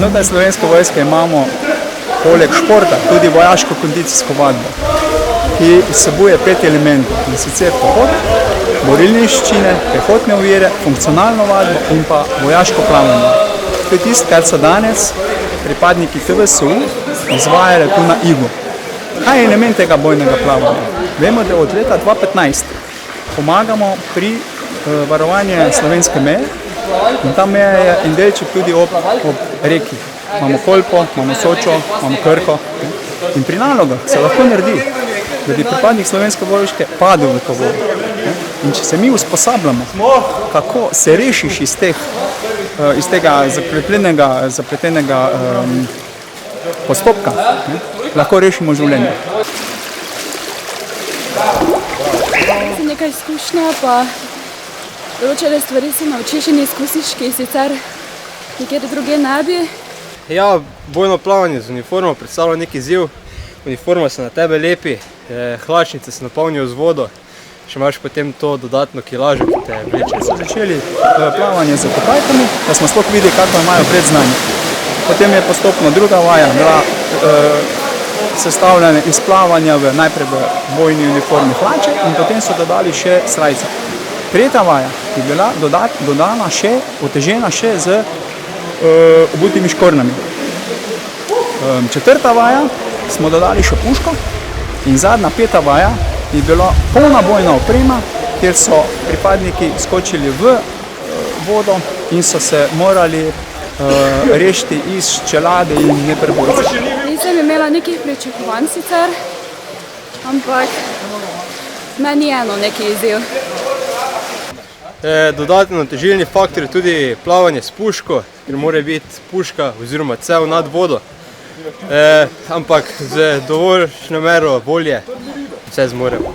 Znotraj Slovenske vojske imamo poleg športa tudi vojaško kondicijsko vadbo, ki vsebuje 5 elementov, in sicer pohod, borilne veščine, pehotne ovire, funkcionalno vadbo in pa vojaško plavanje. To je tisto, kar so danes pripadniki TVSU izvajali tu na Igu. Kaj je element tega bojnega plavanja? Vemo, da od leta 2015 pomagamo pri varovanju slovenske meje in ta meja je en delček tudi ob reki. Imamo Kolpo, imamo Sočo, imamo Krko in pri nalogah se lahko naredi, da bi pripadnik slovenske vojske padel v to vodo. In če se mi usposabljamo, kako se rešiš iz tega zapletenega postopka, lahko rešimo življenje. Sem nekaj izkušnja, pa določene stvari se naučiš in izkusiš, ki sicer nikjer druge ne bi. Ja, bojno plavanje z uniformo predstavlja neki izziv. Uniforma se na tebe lepi, hlačnice se napolnijo z vodo, še imaš potem to dodatno kilažo, ki te vleče. So začeli plavanje z kopalkami, da smo sploh videli, kako imajo predznanje. Potem je postopno druga vaja bila sestavljena iz plavanja najprej v bojni uniformi hlače in potem so dodali še srajce. Tretja vaja je bila dodana še, otežena še z obutimi škornami. Četrta vaja smo dodali še puško in zadnja, 5. vaja je bila polna bojna oprema, kjer so pripadniki skočili v vodo in so se morali rešiti iz čelade in neprebojcev. Nisem imela nekih pričakovanj sicer, ampak meni je neki izziv. Dodatno težilni faktor je tudi plavanje s puško, ker mora biti puška oziroma cev nad vodo. Ampak z dovoljšno mero volje vse zmoremo.